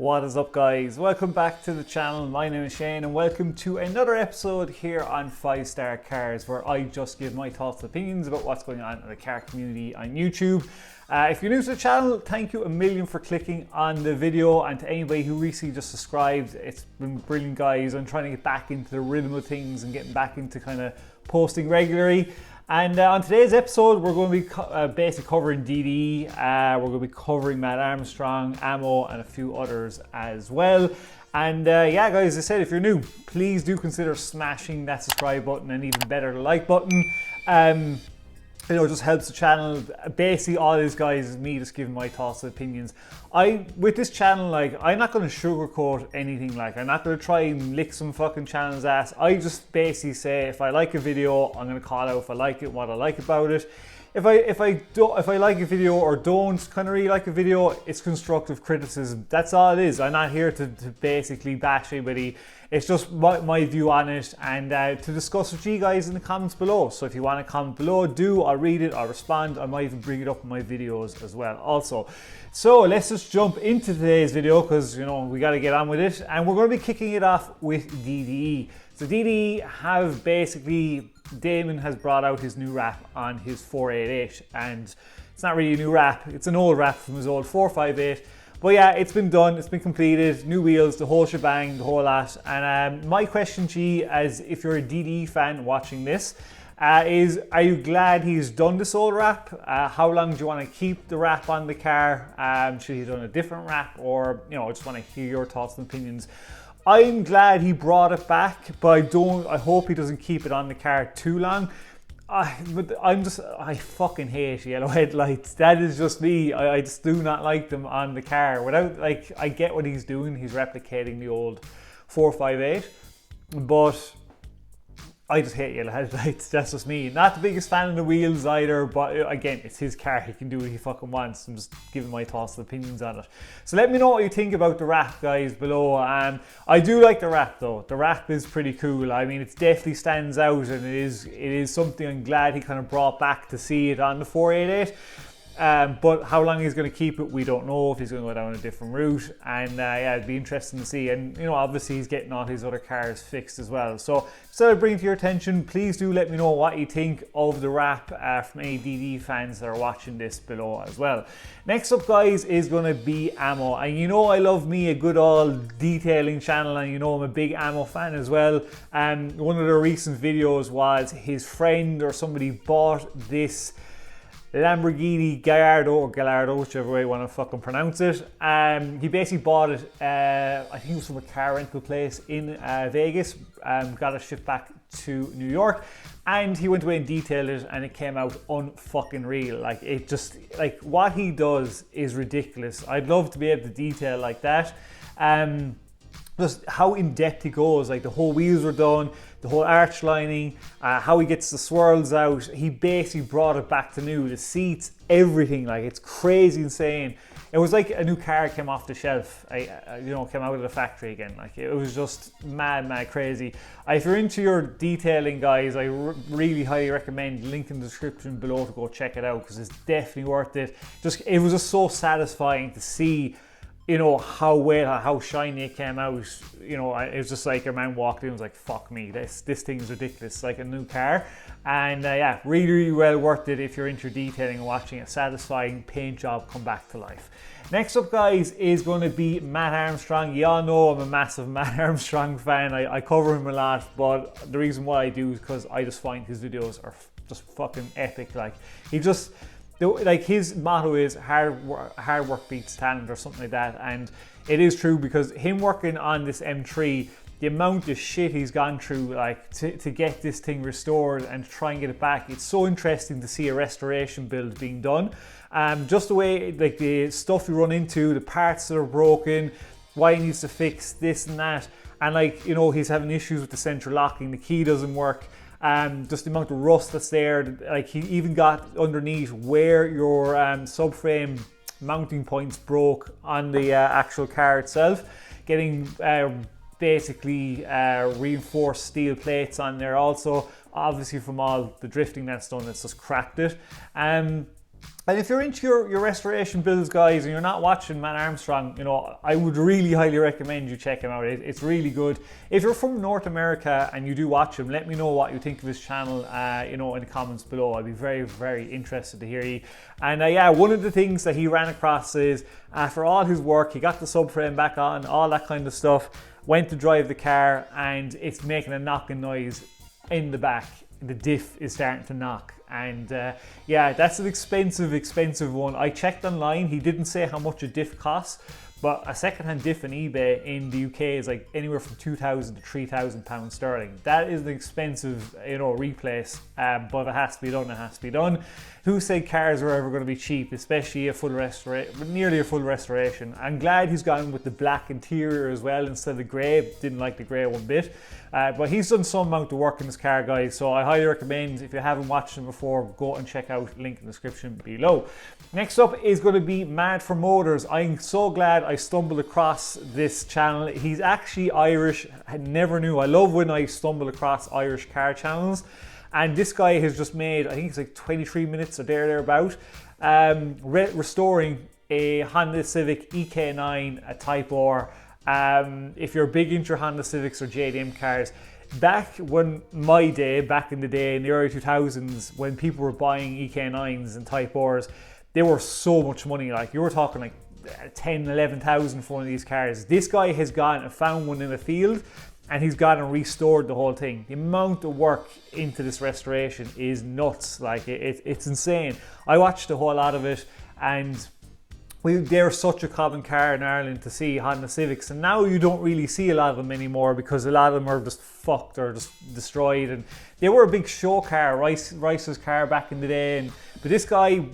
What is up, guys? Welcome back to the channel. My name is Shane and welcome to another episode here on 5-Star Cars, where I just give my thoughts and opinions about what's going on in the car community on YouTube. If you're new to the channel, thank you a million for clicking on the video, and to anybody who recently just subscribed, it's been brilliant, guys. I'm trying to get back into the rhythm of things and getting back into kind of posting regularly. And on today's episode, we're going to be basically covering DD, we're going to be covering Matt Armstrong, Ammo, and a few others as well. And yeah, guys, as I said, if you're new, please do consider smashing that subscribe button, and even better, the like button. You know, it just helps the channel. Basically, all this, guys, is me just giving my thoughts and opinions. With this channel, like, I'm not going to sugarcoat anything. Like, I'm not going to try and lick some fucking channel's ass. I just basically say, if I like a video, I'm going to call out if I like it, what I like about it. If I like a video or don't kind of really like a video, it's constructive criticism. That's all it is. I'm not here to basically bash anybody. It's just my view on it, and to discuss with you guys in the comments below. So if you want to comment below, I'll read it, I'll respond. I might even bring it up in my videos as well also. So let's just jump into today's video, because, you know, we got to get on with it. And we're going to be kicking it off with DDE. So DDE have basically, Damon has brought out his new wrap on his 488, and it's not really a new wrap, it's an old wrap from his old 458. But yeah, it's been done, it's been completed, new wheels, the whole shebang, the whole lot. And my question to you, as if you're a DDE fan watching this, is, are you glad he's done this old wrap? How long do you want to keep the wrap on the car? Should he have done a different wrap? Or, you know, I just want to hear your thoughts and opinions. I'm glad he brought it back, but I hope he doesn't keep it on the car too long. I fucking hate yellow headlights. That is just me. I just do not like them on the car. Without, like, I get what he's doing. He's replicating the old 458, but I just hate yellow headlights. That's just me. Not the biggest fan of the wheels either, but again, it's his car. He can do what he fucking wants. I'm just giving my thoughts and opinions on it. So let me know what you think about the wrap, guys, below. I do like the wrap, though. The wrap is pretty cool. I mean, it definitely stands out, and it is something I'm glad he kind of brought back to see it on the 488. But how long he's going to keep it, we don't know. If he's going to go down a different route, and yeah, it'd be interesting to see. And, you know, obviously he's getting all his other cars fixed as well. So instead of bringing it to your attention, please do let me know what you think of the wrap from any DD fans that are watching this below as well. Next up, guys, is going to be Ammo, and you know I love me a good old detailing channel, and you know I'm a big Ammo fan as well. One of the recent videos was his friend or somebody bought this Lamborghini Gallardo, or Gallardo, whichever way you want to fucking pronounce it. He basically bought it, I think it was from a car rental place in Vegas, got it shipped back to New York, and he went away and detailed it, and it came out unfucking real. Like, it just, like, what he does is ridiculous. I'd love to be able to detail like that. Just how in depth he goes, like the whole wheels were done, the whole arch lining, how he gets the swirls out. He basically brought it back to new, the seats, everything. Like, it's crazy insane. It was like a new car came off the shelf, you know, came out of the factory again. Like, it was just mad crazy. If you're into your detailing, guys, I really highly recommend, link in the description below to go check it out, because it's definitely worth it. It was just so satisfying to see, you know, how well, how shiny it came out. You know, it was just like a man walked in and was like, fuck me, this thing is ridiculous, like a new car. And yeah, really well worth it if you're into detailing and watching a satisfying paint job come back to life. Next up, guys, is going to be Matt Armstrong. You all know I'm a massive Matt Armstrong fan. I cover him a lot, but the reason why I do is because I just find his videos are just fucking epic. Like, he just, like, his motto is hard work beats talent, or something like that. And it is true, because him working on this M3, the amount of shit he's gone through, like, to get this thing restored and to try and get it back, it's so interesting to see a restoration build being done. Just the way, like, the stuff you run into, the parts that are broken, why he needs to fix this and that. And, like, you know, he's having issues with the central locking, the key doesn't work. Just the amount of rust that's there. Like, he even got underneath where your subframe mounting points broke on the actual car itself, getting basically reinforced steel plates on there also, obviously from all the drifting that's done, that's just cracked it. And if you're into your restoration builds, guys, and you're not watching Matt Armstrong, you know, I would really highly recommend you check him out. It's really good. If you're from North America and you do watch him, let me know what you think of his channel, you know, in the comments below. I'd be very, very interested to hear you. And yeah, one of the things that he ran across is after all his work, he got the subframe back on, all that kind of stuff, went to drive the car, and it's making a knocking noise in the back. The diff is starting to knock, and yeah, that's an expensive one. I checked online, he didn't say how much a diff costs, but a second-hand diff on eBay in the UK is like anywhere from £2,000 to £3,000 sterling. That is an expensive, you know, replace, but it has to be done. It has to be done. Who said cars are ever going to be cheap, especially a full restoration, nearly a full restoration? I'm glad he's gone with the black interior as well instead of grey. Didn't like the grey one bit. But he's done some amount of work in this car, guys, so I highly recommend, if you haven't watched him before, go and check out, link in the description below. Next up is going to be Mad for Motors. I'm so glad I stumbled across this channel. He's actually Irish. I never knew. I love when I stumble across Irish car channels. And this guy has just made, I think it's like 23 minutes or thereabout, restoring a Honda Civic EK9, a Type R. If you're big into Honda Civics or JDM cars, back when back in the day in the early 2000s, when people were buying EK9s and Type Rs, they were so much money. Like, you were talking like 10, 11,000 for one of these cars. This guy has gone and found one in the field, and he's gone and restored the whole thing. The amount of work into this restoration is nuts. Like, it's insane. I watched a whole lot of it, and they're such a common car in Ireland to see, Honda Civics, and now you don't really see a lot of them anymore because a lot of them are just fucked or just destroyed. And they were a big show car, Rice's car back in the day, but this guy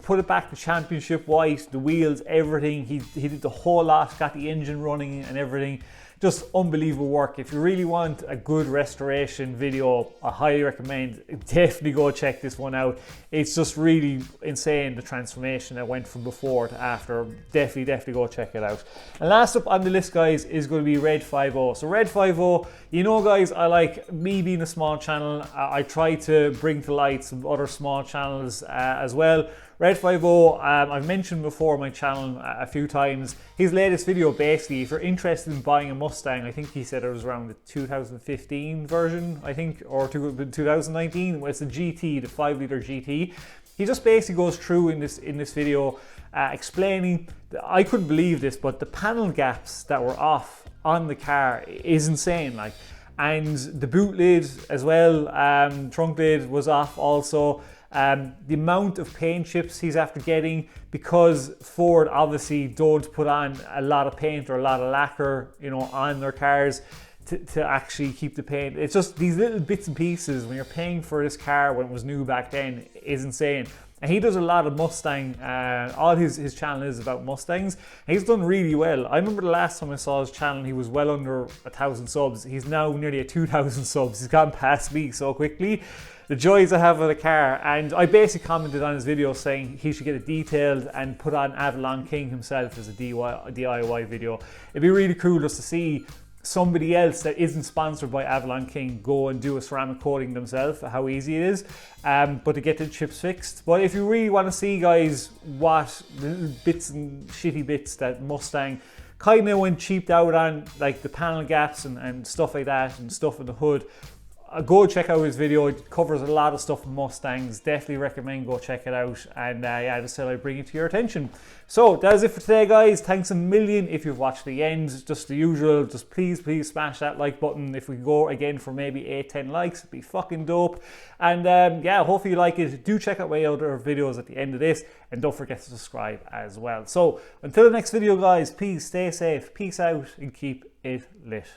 put it back to championship white, the wheels, everything. He did the whole lot, got the engine running and everything. Just unbelievable work. If you really want a good restoration video, I highly recommend, definitely go check this one out. It's just really insane, the transformation that went from before to after. Definitely go check it out. And last up on the list, guys, is going to be Red 50. So Red 50, you know, guys, I like, me being a small channel, I try to bring to light some other small channels as well. Red 50, I've mentioned before on my channel a few times. His latest video, basically, if you're interested in buying a Mustang, I think he said it was around the 2015 version, I think, or 2019, it's the GT, the 5-litre GT. He just basically goes through in this video explaining, I couldn't believe this, but the panel gaps that were off on the car is insane. Like, and the boot lid as well, trunk lid was off also. The amount of paint chips he's after getting, because Ford obviously don't put on a lot of paint or a lot of lacquer, you know, on their cars to actually keep the paint. It's just these little bits and pieces when you're paying for this car when it was new back then is insane. And he does a lot of Mustang, all his channel is about Mustangs, and he's done really well. I remember the last time I saw his channel, he was well under 1,000 subs. He's now nearly at 2,000 subs. He's gone past me so quickly. The joys I have with a car, and I basically commented on his video saying he should get it detailed and put on Avalon King himself as a DIY video. It'd be really cool just to see somebody else that isn't sponsored by Avalon King go and do a ceramic coating themselves, how easy it is, but to get the chips fixed. But if you really want to see, guys, what little bits and shitty bits that Mustang kind of went cheaped out on, like the panel gaps and stuff like that, and stuff in the hood, go check out his video. It covers a lot of stuff with Mustangs. Definitely recommend go check it out. And yeah, I just said I'd bring it to your attention. So that is it for today, guys. Thanks a million if you've watched the end. Just the usual, just please smash that like button. If we go again for maybe 8-10 likes, it'd be fucking dope. And yeah, hopefully you like it. Do check out my other videos at the end of this, and don't forget to subscribe as well. So until the next video, guys, please stay safe, peace out, and keep it lit.